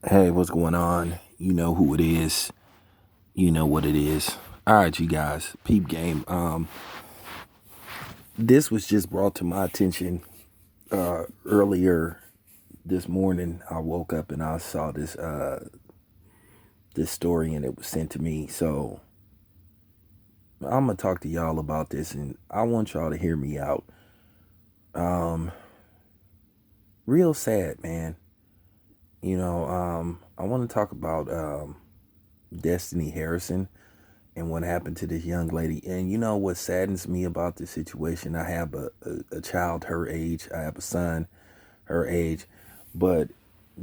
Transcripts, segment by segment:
Hey, what's going on? You know who it is. You know what it is. All right, you guys. Peep game. This was just brought to my attention earlier this morning. I woke up and I saw this story and it was sent to me. So I'm gonna talk to y'all about this and I want y'all to hear me out. Um, Real sad, man. I want to talk about Destiny Harrison and what happened to this young lady. And you know what saddens me about this situation? I have a child her age. I have a son her age. But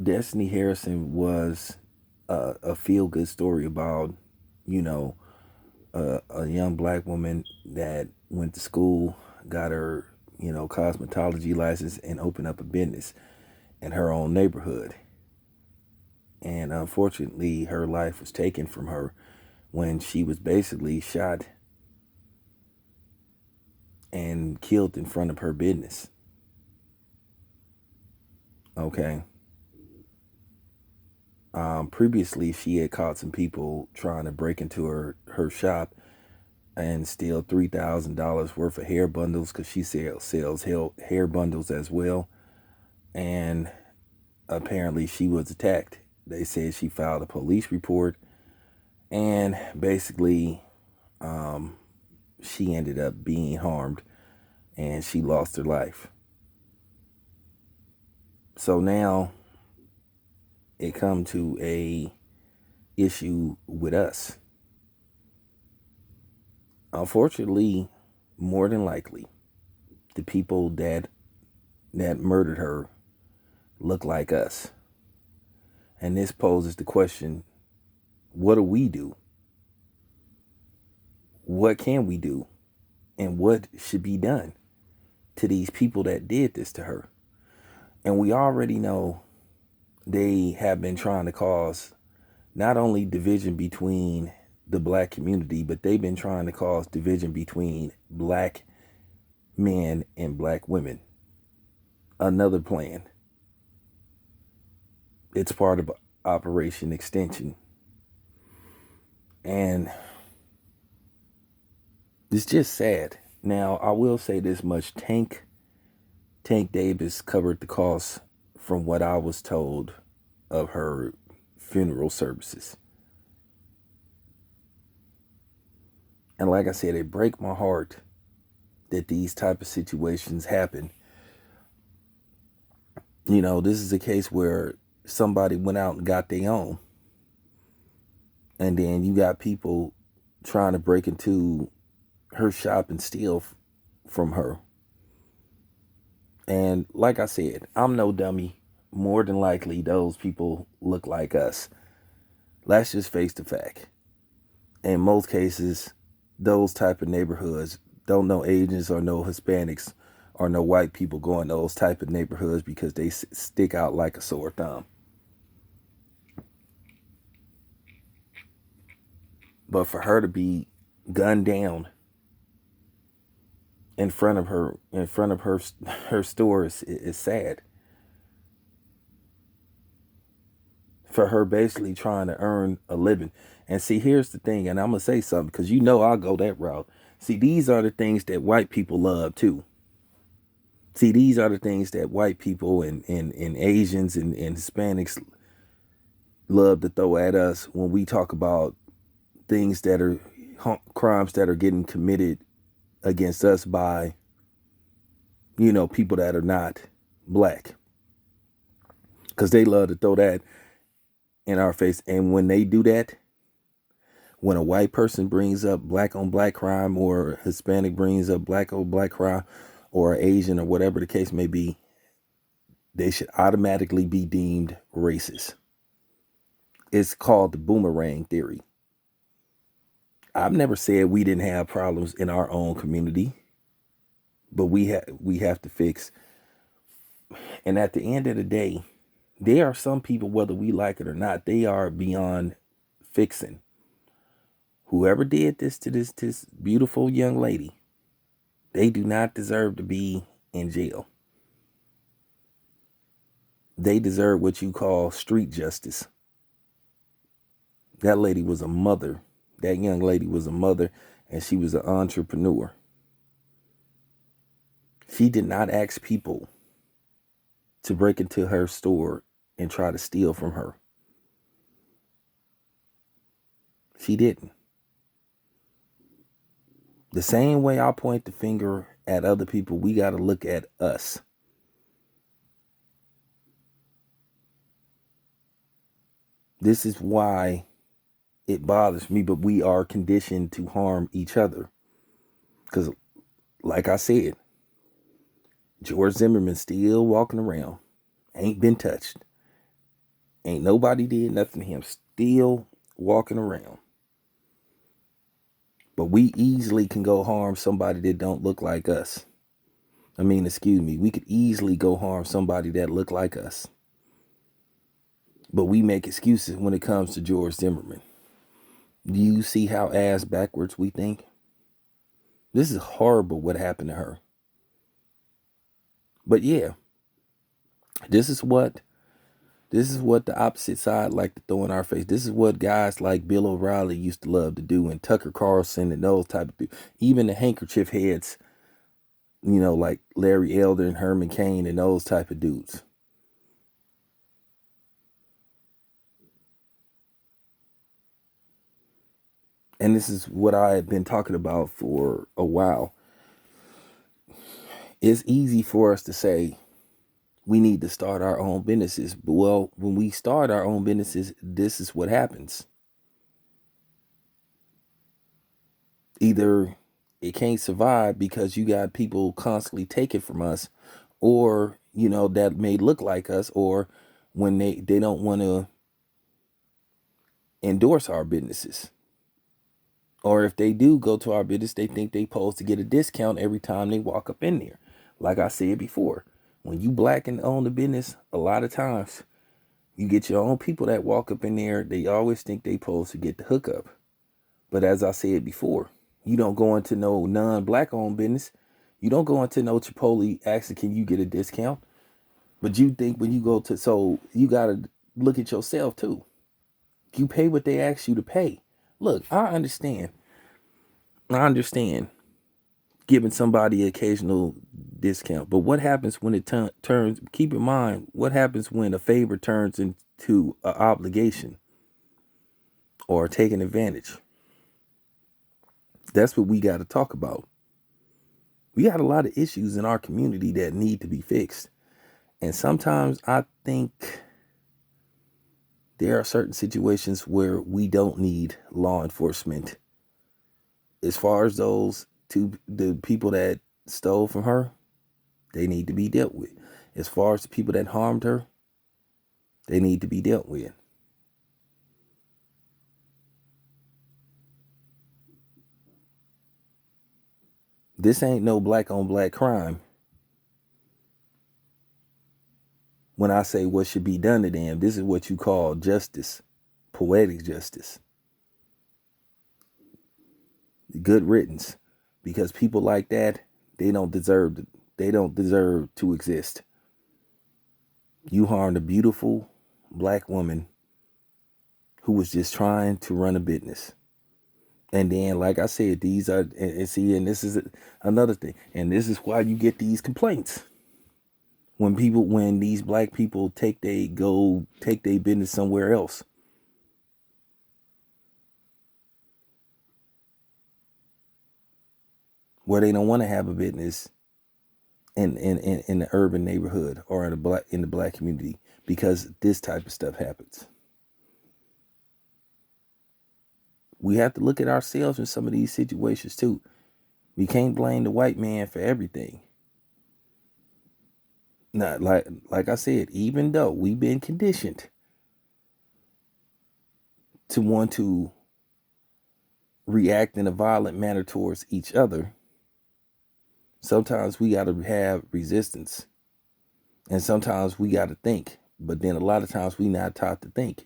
Destiny Harrison was a feel good story about, you know, a young black woman that went to school, got her, cosmetology license, and opened up a business in her own neighborhood. And unfortunately, her life was taken from her when she was basically shot and killed in front of her business. Okay. Previously, she had caught some people trying to break into her shop and steal $3,000 worth of hair bundles because she sells hair bundles as well. And apparently, she was attacked. They said she filed a police report, and basically, um, she ended up being harmed and she lost her life. So now it come to a issue with us. Unfortunately, more than likely, the people that murdered her look like us. And this poses the question, what do we do? What can we do? And what should be done to these people that did this to her? And we already know they have been trying to cause not only division between the black community, but they've been trying to cause division between black men and black women. Another plan. It's part of Operation Extension. And it's just sad. Now, I will say this much. Tank Davis covered the cost from what I was told of her funeral services. And like I said, it breaks my heart that these type of situations happen. This is a case where somebody went out and got their own. And then you got people trying to break into her shop and steal from her. And like I said, I'm no dummy. More than likely, those people look like us. Let's just face the fact. In most cases, those type of neighborhoods don't know Asians or no Hispanics or no white people go in those type of neighborhoods because they stick out like a sore thumb. But for her to be gunned down in front of her stores is sad. For her basically trying to earn a living. And see, here's the thing, and I'm gonna say something because I'll go that route. See, these are the things that white people love too. See, these are the things that white people and Asians and Hispanics love to throw at us when we talk about things that are crimes that are getting committed against us by, people that are not black. Because they love to throw that in our face. And when they do that, when a white person brings up black on black crime or Hispanic brings up black on black crime or Asian or whatever the case may be, they should automatically be deemed racist. It's called the boomerang theory. I've never said we didn't have problems in our own community, but we have to fix. And at the end of the day, there are some people, whether we like it or not, they are beyond fixing. Whoever did this to this beautiful young lady, they do not deserve to be in jail. They deserve what you call street justice. That lady was a mother. That young lady was a mother, and she was an entrepreneur. She did not ask people to break into her store and try to steal from her. She didn't. The same way I point the finger at other people, we got to look at us. This is why it bothers me, but we are conditioned to harm each other. Because, like I said, George Zimmerman still walking around, ain't been touched. Ain't nobody did nothing to him, still walking around. But we easily can go harm somebody that don't look like us. We could easily go harm somebody that look like us. But we make excuses when it comes to George Zimmerman. Do you see how ass backwards we think? This is horrible what happened to her. But yeah, this is what the opposite side like to throw in our face. This is what guys like Bill O'Reilly used to love to do, and Tucker Carlson and those type of people. Even the handkerchief heads, like Larry Elder and Herman Cain and those type of dudes. And this is what I have been talking about for a while. It's easy for us to say we need to start our own businesses. But well, when we start our own businesses, this is what happens. Either it can't survive because you got people constantly taking from us, or, that may look like us, or when they don't want to endorse our businesses. Or if they do go to our business, they think they supposed to get a discount every time they walk up in there. Like I said before, when you black and own the business, a lot of times you get your own people that walk up in there. They always think they supposed to get the hookup. But as I said before, you don't go into no non-black owned business. You don't go into no Chipotle asking, can you get a discount? But you think when you go to, so you got to look at yourself too. You pay what they ask you to pay. Look, I understand giving somebody an occasional discount. But what happens when it turns, keep in mind, what happens when a favor turns into an obligation or taking advantage? That's what we got to talk about. We got a lot of issues in our community that need to be fixed. And sometimes I think there are certain situations where we don't need law enforcement. As far as the people that stole from her, they need to be dealt with. As far as the people that harmed her, they need to be dealt with. This ain't no black on black crime. When I say what should be done to them, this is what you call justice, poetic justice. Good riddance. Because people like that, they don't deserve to exist. You harmed a beautiful black woman who was just trying to run a business. And then, like I said, these are, and this is another thing. And this is why you get these complaints. When these black people take their business somewhere else. Where they don't want to have a business in the urban neighborhood or in the black community, because this type of stuff happens. We have to look at ourselves in some of these situations too. We can't blame the white man for everything. Not like I said, even though we've been conditioned to want to react in a violent manner towards each other, sometimes we got to have resistance, and sometimes we got to think. But then a lot of times we not taught to think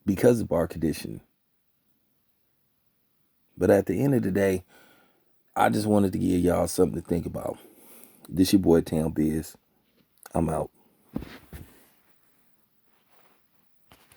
because of our condition. But at the end of the day, I just wanted to give y'all something to think about. This your boy Town Biz. I'm out.